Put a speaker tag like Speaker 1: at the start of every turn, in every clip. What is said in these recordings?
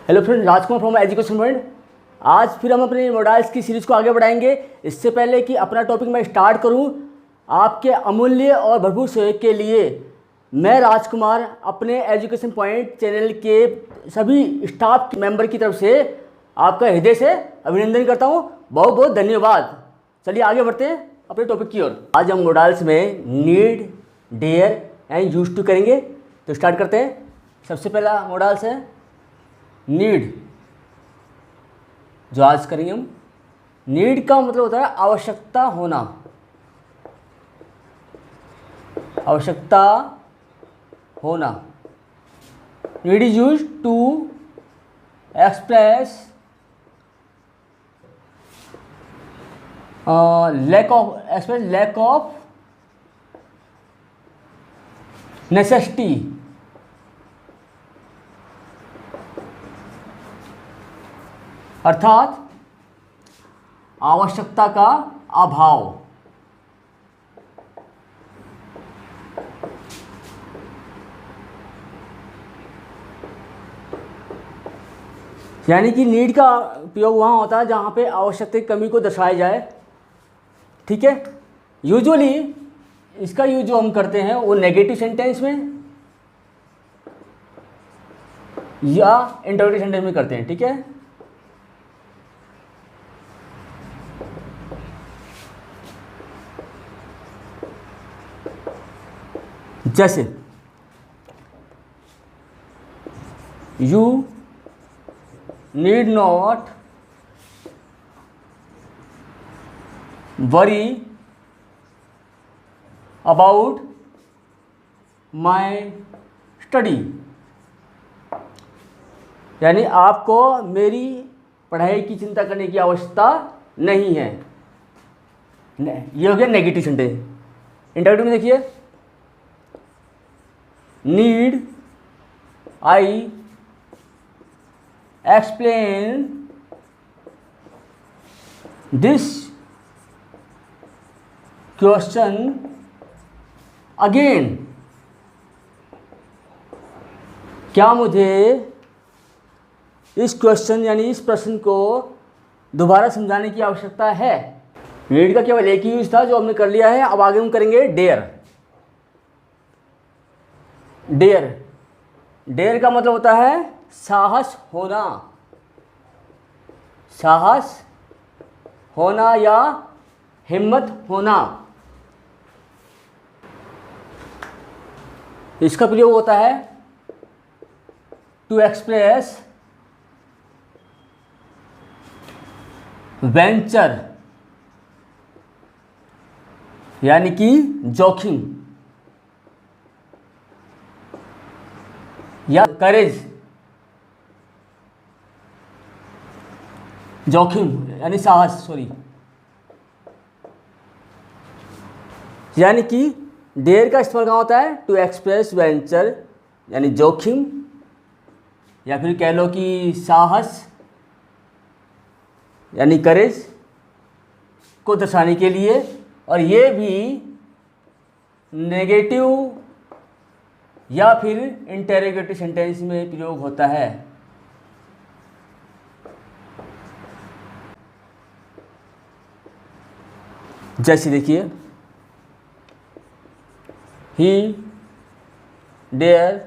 Speaker 1: Hello friend, Rajkumar from education point. आज फिर हम अपने मॉडल्स की सीरीज़ को आगे बढ़ाएंगे। इससे पहले कि अपना टॉपिक मैं स्टार्ट करूं, आपके अमूल्य और भरपूर सहयोग के लिए मैं राजकुमार अपने एजुकेशन पॉइंट चैनल के सभी स्टाफ मेंबर की तरफ से आपका हृदय से अभिनंदन करता हूं। बहुत बहुत धन्यवाद। चलिए आगे बढ़ते हैं अपने टॉपिक की ओर। आज हम मॉडल्स में need, dare and use to करेंगे। तो स्टार्ट करते हैं। सबसे पहला मॉडल्स है नीड, जो आज करेंगे हम। नीड का मतलब होता है आवश्यकता होना। आवश्यकता होना। Need is used to express lack of necessity. अर्थात आवश्यकता का अभाव। यानी कि नीड का उपयोग वहाँ होता है जहाँ पे आवश्यकता की कमी को दर्शाया जाए। ठीक है। यूजुअली इसका यूज जो हम करते हैं वो नेगेटिव सेंटेंस में या इंटरोगेटिव सेंटेंस में करते हैं। ठीक है। जैसे you need not worry about my study. यानी आपको मेरी पढ़ाई की चिंता करने की आवश्यकता नहीं है। ये हो गया नेगेटिव सेंटेंस। इंटरोगेटिव में देखिए, need I explain this question again. क्या मुझे इस क्वेश्चन यानी इस प्रश्न को दोबारा समझाने की आवश्यकता है। नीड का केवल एक ही यूज था जो हमने कर लिया है। अब आगे हम करेंगे डेयर। डेयर, डेयर का मतलब होता है साहस होना। साहस होना या हिम्मत होना। इसका प्रयोग होता है टू एक्सप्रेस वेंचर, यानी कि जोखिम या करेज। जोखिम यानी साहस, सॉरी। यानी कि डेयर का इस्तेमाल कहाँ होता है? टू एक्सप्रेस वेंचर यानी जोखिम, या फिर कह लो कि साहस यानी करेज को दर्शाने के लिए। और ये भी नेगेटिव या फिर इंटेरोगेटिव सेंटेंस में प्रयोग होता है। जैसे देखिए, he dare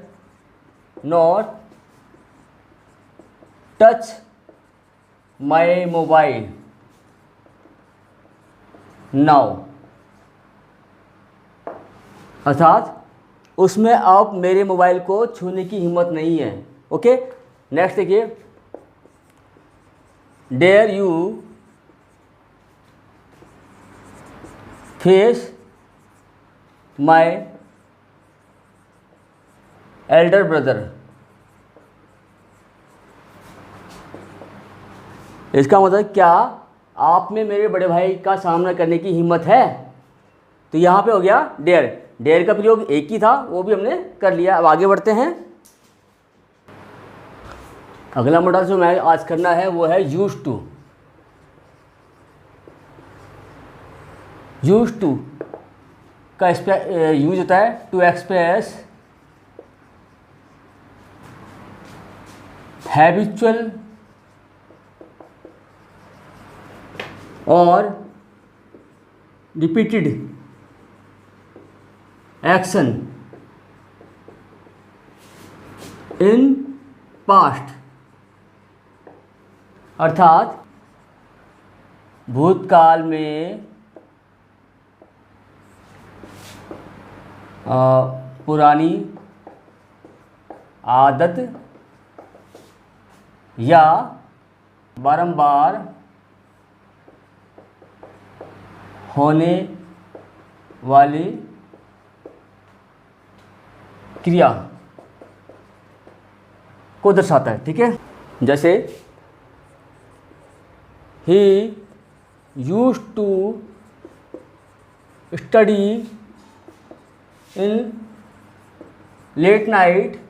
Speaker 1: not touch my mobile now. अर्थात उसमें अब मेरे मोबाइल को छूने की हिम्मत नहीं है। ओके। नेक्स्ट देखिए, dare you face my elder brother. इसका मतलब क्या आप में मेरे बड़े भाई का सामना करने की हिम्मत है? तो यहाँ पे हो गया डेयर। डेयर का प्रयोग एक ही था, वो भी हमने कर लिया। अब आगे बढ़ते हैं। अगला मॉडल जो मैं आज करना है वो है यूज टू। यूज टू का यूज होता है टू एक्सप्रेस हैबिचुअल और रिपीटेड एक्शन इन पास्ट, अर्थात भूतकाल में पुरानी आदत या बारंबार होने वाली क्रिया को दर्शाता है। ठीक है, जैसे he used to study in late night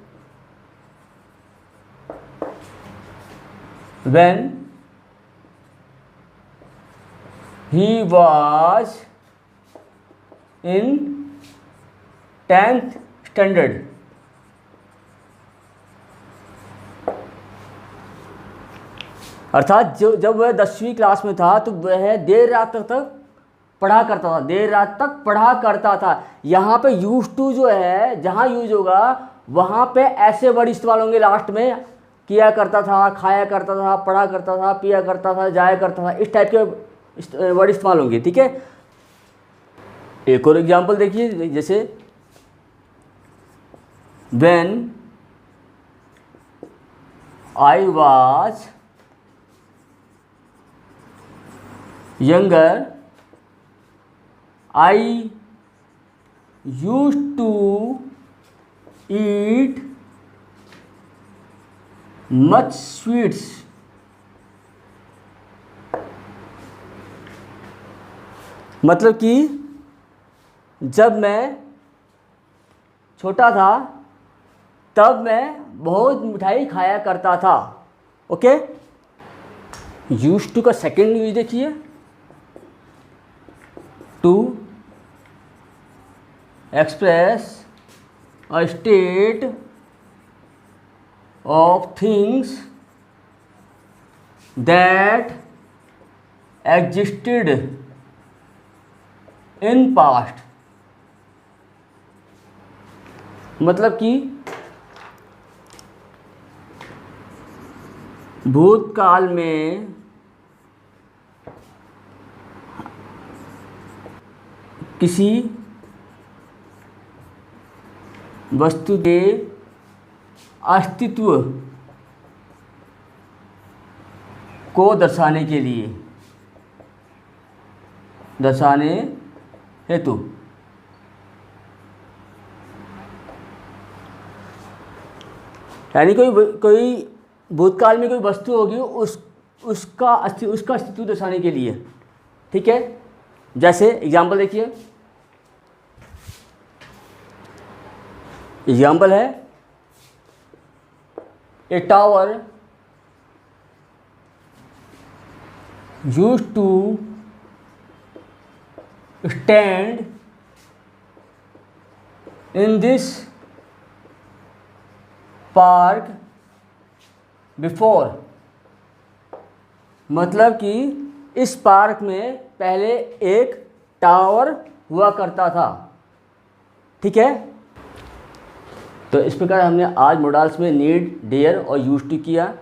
Speaker 1: when he was in 10th standard। अर्थात जब वह 10वीं क्लास में था तो वह देर रात तक पढ़ा करता था, देर रात तक पढ़ा करता था। यहाँ पे यूज टू जो है, जहाँ यूज होगा वहाँ पे ऐसे वर्ड इस्तेमाल होंगे लास्ट में, किया करता था, खाया करता था, पढ़ा करता था, पिया करता था, जाया करता था, इस टाइप के वर्ड इस्तेमाल होंगे। ठीक है, एक और एग्जांपल देखिए, जैसे when I was younger I used to eat much sweets. मतलब कि जब मैं छोटा था तब मैं बहुत मिठाई खाया करता था। ओके, यूज्ड टू का सेकंड यूज देखिए, to express a state of things that existed in past। मतलब कि भूतकाल में किसी वस्तु के अस्तित्व को दर्शाने हेतु यानी कोई भूतकाल में कोई वस्तु होगी उसका अस्तित्व दर्शाने के लिए। ठीक है, जैसे एग्जाम्पल देखिए, एग्जाम्पल है a tower used to stand in this park before। मतलब कि इस पार्क में पहले एक टावर हुआ करता था। ठीक है, तो इस प्रकार हमने आज मॉडल्स में नीड, डेयर और यूज्ड टू किया,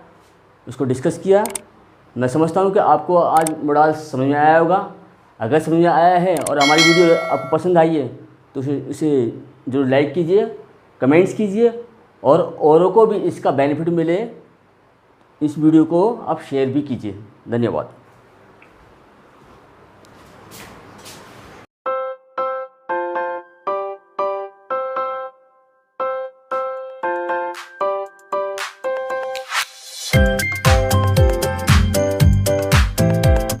Speaker 1: उसको डिस्कस किया। मैं समझता हूँ कि आपको आज मॉडल्स समझ में आया होगा। अगर समझ में आया है और हमारी वीडियो आपको पसंद आई है तो इसे जरूर लाइक कीजिए, कमेंट्स कीजिए और औरों को भी इसका बेनिफिट मिले, इस वीडियो को आप शेयर भी कीजिए। धन्यवाद।